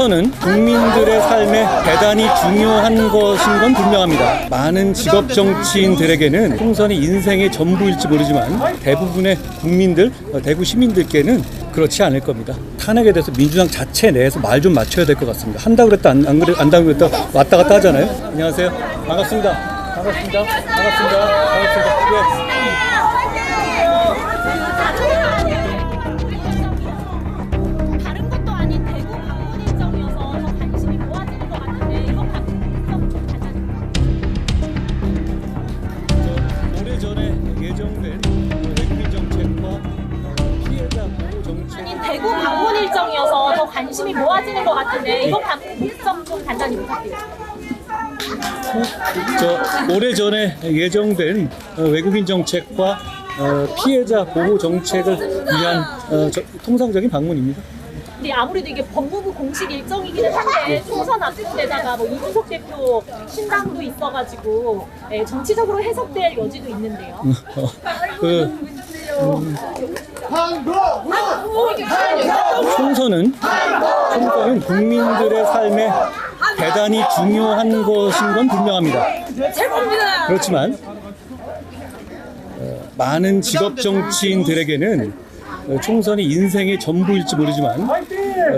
총선은 국민들의 삶에 대단히 중요한 것인 건 분명합니다. 많은 직업 정치인들에게는 총선이 인생의 전부일지 모르지만 대부분의 국민들, 대구 시민들께는 그렇지 않을 겁니다. 탄핵에 대해서 민주당 자체 내에서 말 좀 맞춰야 될 것 같습니다. 한다고 그랬다 안다고 그랬다 왔다 갔다 하잖아요. 안녕하세요. 반갑습니다. 반갑습니다. 반갑습니다. 반갑습니다. 예. 다른 것도 아닌 대구 방문 일정이어서 더 관심이 모아지는 것 같은데 이거 오래전에 예정된 외국인 정책과 피해자 보호 정책 아닌 대구 방문 일정이어서 더 관심이 모아지는 것 같은데 이거 방문 목적 좀 간단히 부탁드립니다. 오래전에 예정된 외국인 정책과 피해자 보호 정책을 위한 통상적인 방문입니다. 근데 아무래도 이게 법무부 공식 일정이기는 한데 총선 앞둔데다가 뭐 이준석 대표 신당도 있어가지고 정치적으로 해석될 여지도 있는데요. 총선은 국민들의 삶에 대단히 중요한 것인 건 분명합니다. 그렇지만 많은 직업 정치인들에게는 총선이 인생의 전부일지 모르지만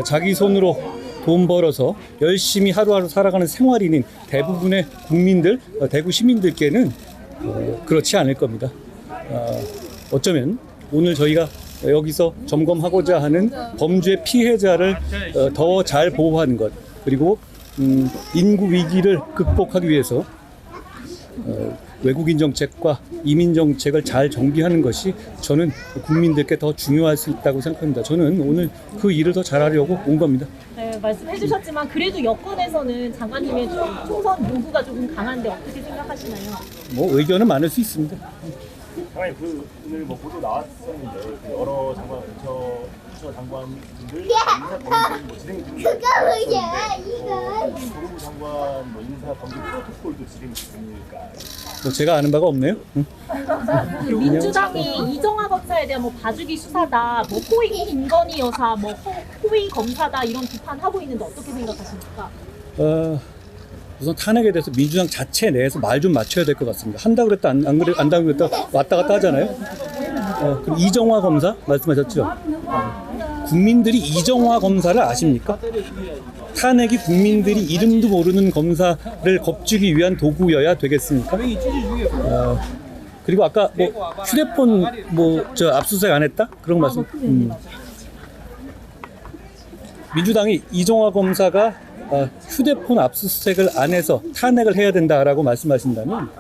자기 손으로 돈 벌어서 열심히 하루하루 살아가는 생활인인 대부분의 국민들, 대구 시민들께는 그렇지 않을 겁니다. 어쩌면 오늘 저희가 여기서 점검하고자 하는 범죄 피해자를 더 잘 보호하는 것, 그리고 인구 위기를 극복하기 위해서 외국인 정책과 이민 정책을 잘 정비하는 것이 저는 국민들께 더 중요할 수 있다고 생각합니다. 저는 오늘 그 일을 더 잘하려고 온 겁니다. 네, 말씀해 주셨지만 그래도 여권에서는 장관님의 총선 요구가 조금 강한데 어떻게 생각하시나요? 뭐 의견은 많을 수 있습니다. 장관님, 오늘 뭐 보도 나왔었는데 여러 장관 부처 장관분들 인사 검증 뭐 진행 중이라고 법무부 장관 뭐 인사 검증 프로토콜도 진행 중이니까 뭐 제가 아는 바가 없네요. 민주당이 이정화 검사에 대한 뭐 봐주기 수사다, 뭐 호위 김건희 여사, 뭐 호위 검사다 이런 비판하고 있는데 어떻게 생각하십니까? 우선 탄핵에 대해서 민주당 자체 내에서 말 좀 맞춰야 될 것 같습니다. 한다고 그랬다 안다고 그랬다 왔다 갔다 하잖아요. 그리고 이정화 검사 말씀하셨죠. 국민들이 이정화 검사를 아십니까? 탄핵이 국민들이 이름도 모르는 검사를 겁주기 위한 도구여야 되겠습니까? 그리고 아까 뭐 휴대폰 압수수색 안 했다? 그런 거 말씀. 민주당이 이정화 검사가 휴대폰 압수수색을 안 해서 탄핵을 해야 된다라고 말씀하신다면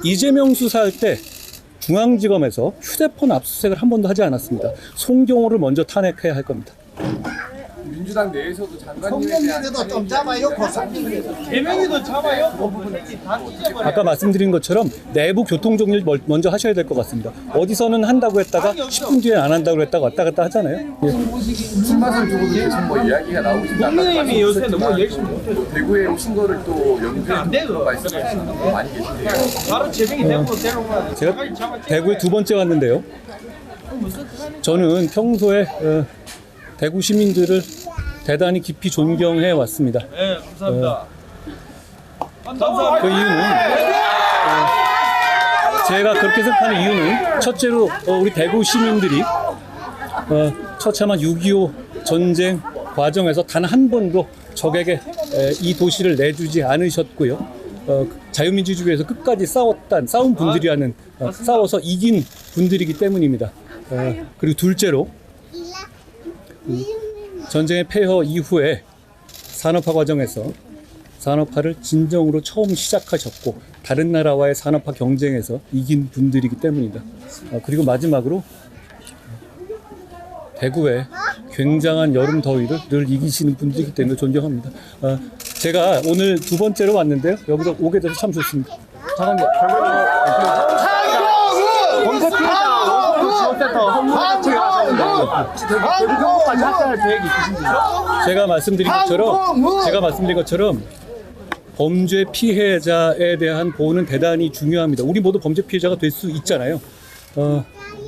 이재명 수사할 때 중앙지검에서 휴대폰 압수수색을 한 번도 하지 않았습니다. 송경호를 먼저 탄핵해야 할 겁니다. 민주당 내에서도 장관님에 대한 좀 잡아요. 개명이도 잡아요. 아까 말씀드린 것처럼 내부 교통 정리를 먼저 하셔야 될 것 같습니다. 어디서는 한다고 했다가 10분 뒤에 안 한다고 했다가 왔다 갔다 하잖아요. 예. 신맛을 두고도 계속 뭐 이야기가 나오고 있다. 국민의힘이 요새 너무 열심히 또 대구에 오신 거를 또 연구해서 말씀하시는 분 많이 계신데요. 바로 재정이 대구로 데려오면 제가 대구에 두 번째 왔는데요. 저는 평소에 대구 시민들을 대단히 깊이 존경해 왔습니다. 네, 감사합니다. 그 이유는 제가 그렇게 생각하는 이유는 첫째로 우리 대구 시민들이 처참한 6.25 전쟁 과정에서 단 한 번도 적에게 이 도시를 내주지 않으셨고요. 자유민주주의를 위해서 끝까지 싸운 분들이라는 싸워서 이긴 분들이기 때문입니다. 그리고 둘째로 전쟁의 폐허 이후에 산업화 과정에서 산업화를 진정으로 처음 시작하셨고 다른 나라와의 산업화 경쟁에서 이긴 분들이기 때문입니다. 그리고 마지막으로 대구의 굉장한 여름 더위를 늘 이기시는 분들이기 때문에 존경합니다. 제가 오늘 두 번째로 왔는데요. 여기서 오게 돼서 참 좋습니다. 장관님, 범죄 피해자 지원센터 헌물 대책에 대구까지 확장할 계획이 있으신지요? 제가 말씀드린 것처럼 범죄 피해자에 대한 보호는 대단히 중요합니다. 우리 모두 범죄 피해자가 될 수 있잖아요.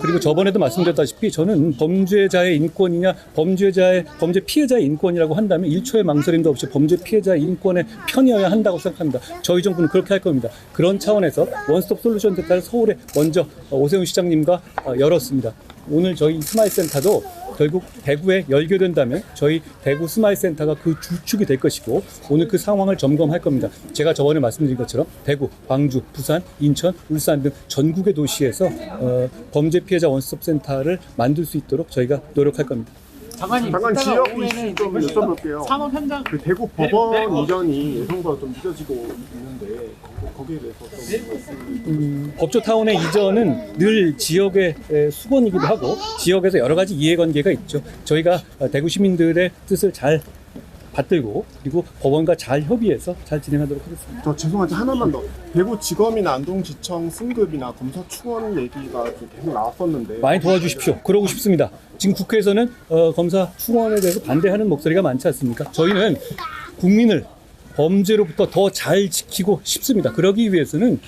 그리고 저번에도 말씀드렸다시피 저는 범죄자의 인권이냐 범죄 피해자의 인권이라고 한다면 1초의 망설임도 없이 범죄 피해자의 인권에 편이어야 한다고 생각합니다. 저희 정부는 그렇게 할 겁니다. 그런 차원에서 원스톱 솔루션 센터를 서울에 먼저 오세훈 시장님과 열었습니다. 오늘 저희 스마일 센터도 결국 대구에 열게 된다면 저희 대구 스마일 센터가 그 주축이 될 것이고 오늘 그 상황을 점검할 겁니다. 제가 저번에 말씀드린 것처럼 대구, 광주, 부산, 인천, 울산 등 전국의 도시에서 범죄 피해자 원스톱 센터를 만들 수 있도록 저희가 노력할 겁니다. 잠깐 지역 이슈 좀 여쭤볼게요. 산업 현장 그 대구 법원 이전이 예상보다 좀 늦어지고 있는데 거기에 대해서 좀 법조타운의 이전은 늘 지역의 수건이기도 하고 지역에서 여러 가지 이해관계가 있죠. 저희가 대구 시민들의 뜻을 잘 받들고 그리고 법원과 잘 협의해서 잘 진행하도록 하겠습니다. 저 죄송한데 하나만 더. 대구지검이나 안동지청 승급이나 검사 충원 얘기가 좀 계속 나왔었는데 많이 도와주십시오. 그러고 싶습니다. 지금 국회에서는 검사 충원에 대해서 반대하는 목소리가 많지 않습니까? 저희는 국민을 범죄로부터 더 잘 지키고 싶습니다. 그러기 위해서는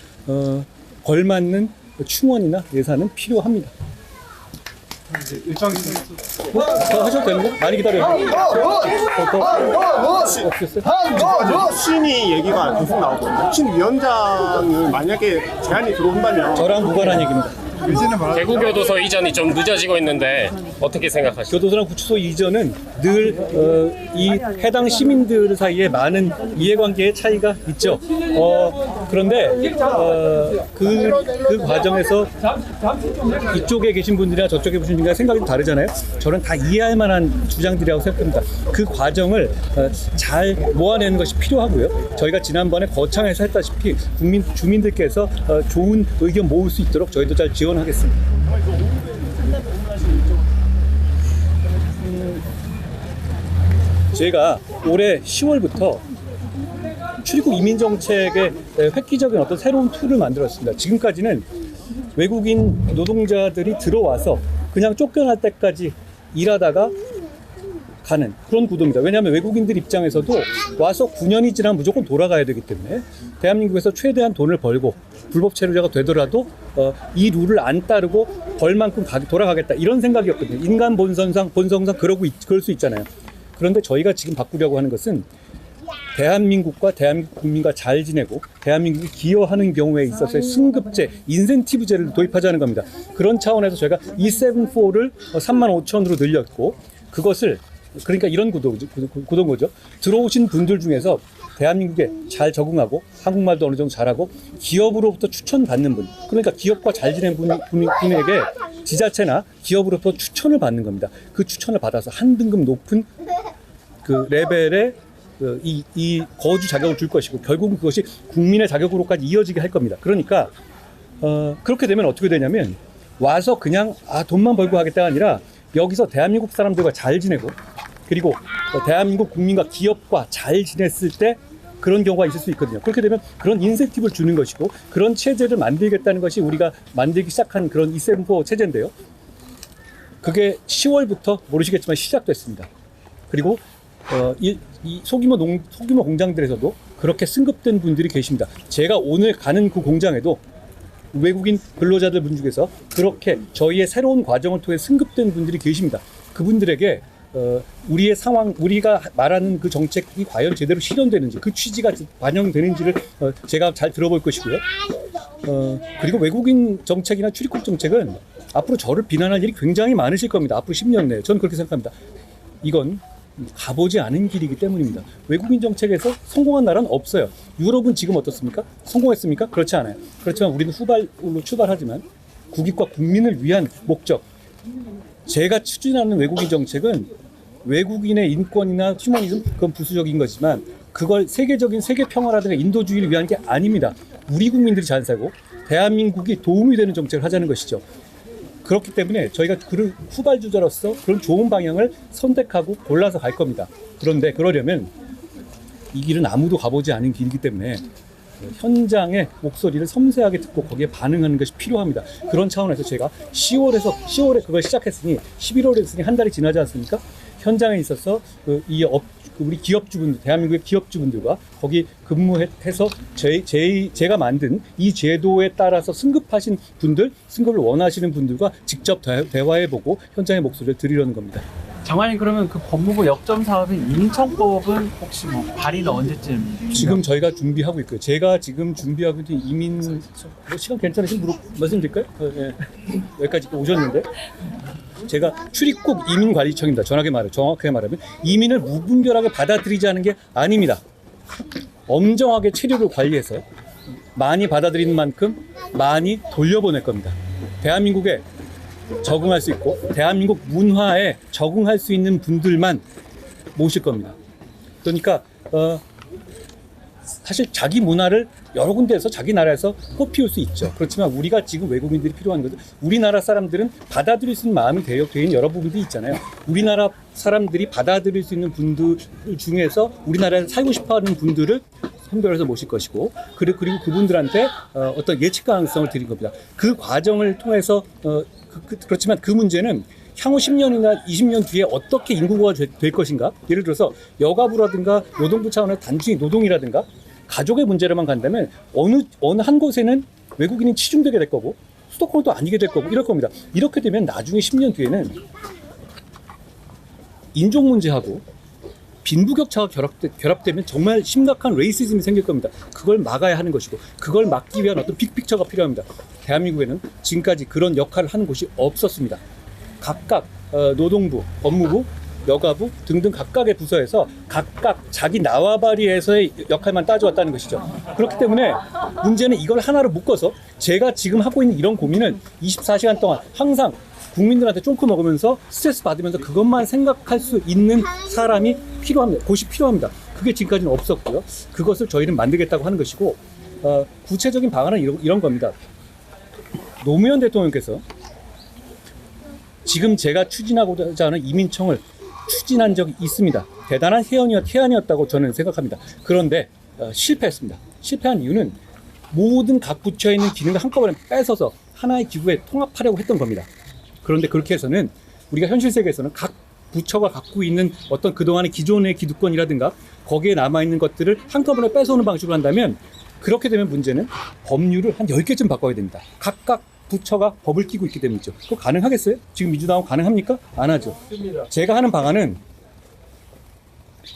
걸맞는 충원이나 예산은 필요합니다. 더 하셔도 되는데? 많이 기다려요. 혁신이 얘기가 계속 나오거든요. 혁신위원장을 만약에 제안이 들어온다면 저랑 무관한 얘기입니다. 대구교도소 이전이 좀 늦어지고 있는데 어떻게 생각하십니까? 교도소랑 구치소 이전은 늘 이 해당 시민들 사이에 많은 이해관계의 차이가 있죠. 그런데 그 과정에서 이쪽에 계신 분들이나 저쪽에 계신 분들이나 생각이 좀 다르잖아요. 저는 다 이해할 만한 주장들이라고 생각합니다. 그 과정을 잘 모아내는 것이 필요하고요. 저희가 지난번에 거창에서 했다시피 주민들께서 좋은 의견 모을 수 있도록 저희도 잘 지원하겠습니다. 제가 올해 10월부터 출입국 이민정책의 획기적인 어떤 새로운 툴을 만들었습니다. 지금까지는 외국인 노동자들이 들어와서 그냥 쫓겨날 때까지 일하다가 가는 그런 구도입니다. 왜냐하면 외국인들 입장에서도 와서 9년이 지나면 무조건 돌아가야 되기 때문에 대한민국에서 최대한 돈을 벌고 불법 체류자가 되더라도 이 룰을 안 따르고 벌 만큼 돌아가겠다 이런 생각이었거든요. 인간 본성상 그럴 수 있잖아요. 그런데 저희가 지금 바꾸려고 하는 것은 대한민국과 대한민국 국민과 잘 지내고 대한민국이 기여하는 경우에 있어서의 승급제, 인센티브제를 도입하자는 겁니다. 그런 차원에서 저희가 274를 35,000으로 늘렸고 그것을 그러니까 이런 구도인 거죠. 들어오신 분들 중에서 대한민국에 잘 적응하고 한국말도 어느 정도 잘하고 기업으로부터 추천받는 분, 그러니까 기업과 잘 지낸 분에게 지자체나 기업으로부터 추천을 받는 겁니다. 그 추천을 받아서 한 등급 높은 그 레벨의 이 거주 자격을 줄 것이고 결국은 그것이 국민의 자격으로까지 이어지게 할 겁니다. 그러니까 그렇게 되면 어떻게 되냐면 와서 그냥 돈만 벌고 하겠다가 아니라 여기서 대한민국 사람들과 잘 지내고 그리고 대한민국 국민과 기업과 잘 지냈을 때 그런 경우가 있을 수 있거든요. 그렇게 되면 그런 인센티브를 주는 것이고 그런 체제를 만들겠다는 것이 우리가 만들기 시작한 그런 274 체제인데요. 그게 10월부터 모르시겠지만 시작됐습니다. 그리고 이 소규모 공장들에서도 그렇게 승급된 분들이 계십니다. 제가 오늘 가는 그 공장에도 외국인 근로자들 분 중에서 그렇게 저희의 새로운 과정을 통해 승급된 분들이 계십니다. 그분들에게 우리의 상황, 우리가 말하는 그 정책이 과연 제대로 실현되는지, 그 취지가 반영되는지를 제가 잘 들어볼 것이고요. 그리고 외국인 정책이나 출입국 정책은 앞으로 저를 비난할 일이 굉장히 많으실 겁니다. 앞으로 10년 내에. 저는 그렇게 생각합니다. 이건 가보지 않은 길이기 때문입니다. 외국인 정책에서 성공한 나라는 없어요. 유럽은 지금 어떻습니까? 성공했습니까? 그렇지 않아요. 그렇지만 우리는 후발로 출발하지만 국익과 국민을 위한 목적, 제가 추진하는 외국인 정책은 외국인의 인권이나 휴머니즘 그건 부수적인 거지만 그걸 세계적인 세계 평화라든가 인도주의를 위한 게 아닙니다. 우리 국민들이 잘 살고 대한민국이 도움이 되는 정책을 하자는 것이죠. 그렇기 때문에 저희가 그 후발주자로서 그런 좋은 방향을 선택하고 골라서 갈 겁니다. 그런데 그러려면 이 길은 아무도 가보지 않은 길이기 때문에 현장의 목소리를 섬세하게 듣고 거기에 반응하는 것이 필요합니다. 그런 차원에서 제가 10월에 그걸 시작했으니 11월에 했으니 한 달이 지나지 않습니까? 현장에 있어서 우리 기업주분들, 대한민국의 기업주분들과 거기 근무해서 제가 만든 이 제도에 따라서 승급하신 분들, 승급을 원하시는 분들과 직접 대화해보고 현장의 목소리를 드리려는 겁니다. 장관님, 그러면 그 법무부 역점 사업인 인천법은 혹시 뭐 발의는 언제쯤? 지금 저희가 준비하고 있고요. 제가 지금 준비하고 있는 이민, 시간 괜찮으시면 말씀드릴까요? 예. 여기까지 오셨는데 제가 출입국 이민관리청입니다. 정확하게 말하면 이민을 무분별하게 받아들이지 않은 게 아닙니다. 엄정하게 체류를 관리해서 많이 받아들이는 만큼 많이 돌려보낼 겁니다. 대한민국에 적응할 수 있고 대한민국 문화에 적응할 수 있는 분들만 모실 겁니다. 그러니까 사실 자기 문화를 여러 군데에서 자기 나라에서 꽃피울 수 있죠. 그렇지만 우리가 지금 외국인들이 필요한 것은 우리나라 사람들은 받아들일 수 있는 마음이 되어 있는 여러 부분들이 있잖아요. 우리나라 사람들이 받아들일 수 있는 분들 중에서 우리나라에 살고 싶어하는 분들을 선별해서 모실 것이고 그리고 그분들한테 어떤 예측 가능성을 드린 겁니다. 그 과정을 통해서 그렇지만 그 문제는 향후 10년이나 20년 뒤에 어떻게 인구가 될 것인가? 예를 들어서 여가부라든가 노동부 차원의 단순히 노동이라든가 가족의 문제로만 간다면 어느 한 곳에는 외국인이 치중되게 될 거고 수도권도 아니게 될 거고 이럴 겁니다. 이렇게 되면 나중에 10년 뒤에는 인종 문제하고 빈부격차가 결합되면 정말 심각한 레이시즘이 생길 겁니다. 그걸 막아야 하는 것이고 그걸 막기 위한 어떤 빅픽처가 필요합니다. 대한민국에는 지금까지 그런 역할을 하는 곳이 없었습니다. 각각 노동부, 법무부, 여가부 등등 각각의 부서에서 각각 자기 나와바리에서의 역할만 따져왔다는 것이죠. 그렇기 때문에 문제는 이걸 하나로 묶어서 제가 지금 하고 있는 이런 고민을 24시간 동안 항상 국민들한테 쫑크 먹으면서 스트레스 받으면서 그것만 생각할 수 있는 사람이 필요합니다. 곳이 필요합니다. 그게 지금까지는 없었고요. 그것을 저희는 만들겠다고 하는 것이고 구체적인 방안은 이런 겁니다. 노무현 대통령께서 지금 제가 추진하고자 하는 이민청을 추진한 적이 있습니다. 대단한 해안이었다고 저는 생각합니다. 그런데 실패했습니다. 실패한 이유는 모든 각 부처에 있는 기능을 한꺼번에 뺏어서 하나의 기구에 통합하려고 했던 겁니다. 그런데 그렇게 해서는 우리가 현실 세계에서는 각 부처가 갖고 있는 어떤 그동안의 기존의 기득권이라든가 거기에 남아있는 것들을 한꺼번에 뺏어오는 방식으로 한다면 그렇게 되면 문제는 법률을 한 10개쯤 바꿔야 됩니다. 각각 부처가 법을 끼고 있기 때문이죠. 그거 가능하겠어요? 지금 민주당은 가능합니까? 안 하죠. 제가 하는 방안은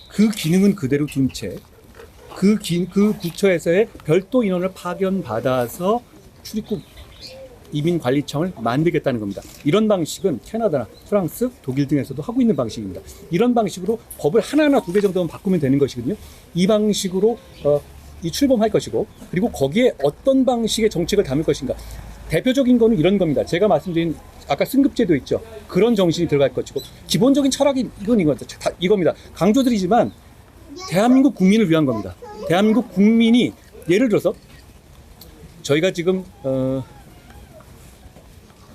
그 기능은 그대로 둔 채 그 부처에서의 별도 인원을 파견받아서 출입국 이민관리청을 만들겠다는 겁니다. 이런 방식은 캐나다나 프랑스, 독일 등에서도 하고 있는 방식입니다. 이런 방식으로 법을 하나나 2개 정도만 바꾸면 되는 것이거든요. 이 방식으로 출범할 것이고 그리고 거기에 어떤 방식의 정책을 담을 것인가. 대표적인 거는 이런 겁니다. 제가 말씀드린 아까 승급제도 있죠. 그런 정신이 들어갈 것이고 기본적인 철학이 이겁니다. 강조드리지만 대한민국 국민을 위한 겁니다. 대한민국 국민이 예를 들어서 저희가 지금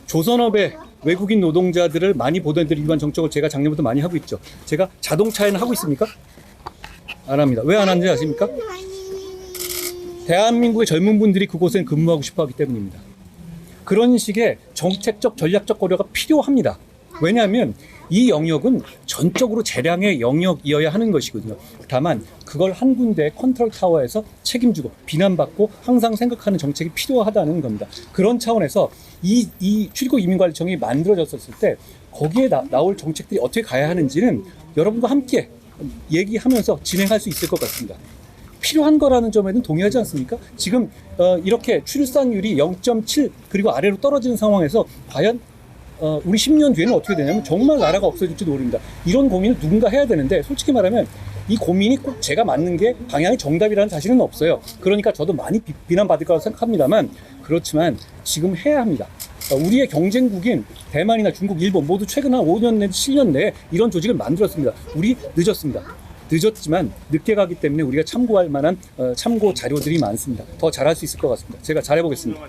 조선업의 외국인 노동자들을 많이 보내드리기 위한 정책을 제가 작년부터 많이 하고 있죠. 제가 자동차에는 하고 있습니까? 안 합니다. 왜 안 하는지 아십니까? 대한민국의 젊은 분들이 그곳에 근무하고 싶어 하기 때문입니다. 그런 식의 정책적 전략적 고려가 필요합니다. 왜냐하면 이 영역은 전적으로 재량의 영역이어야 하는 것이거든요. 다만 그걸 한 군데 컨트롤 타워에서 책임지고 비난받고 항상 생각하는 정책이 필요하다는 겁니다. 그런 차원에서 이 출입국 이민관리청이 만들어졌을 때 거기에 나올 정책들이 어떻게 가야 하는지는 여러분과 함께 얘기하면서 진행할 수 있을 것 같습니다. 필요한 거라는 점에는 동의하지 않습니까? 지금 이렇게 출산율이 0.7 그리고 아래로 떨어지는 상황에서 과연 우리 10년 뒤에는 어떻게 되냐면 정말 나라가 없어질지도 모릅니다. 이런 고민을 누군가 해야 되는데 솔직히 말하면 이 고민이 꼭 제가 맞는 게 방향이 정답이라는 자신은 없어요. 그러니까 저도 많이 비난받을 거라고 생각합니다만 그렇지만 지금 해야 합니다. 우리의 경쟁국인 대만이나 중국, 일본 모두 최근 한 5년 내지 7년 내에 이런 조직을 만들었습니다. 우리 늦었습니다. 늦었지만 늦게 가기 때문에 우리가 참고할 만한 참고 자료들이 많습니다. 더 잘할 수 있을 것 같습니다. 제가 잘해보겠습니다.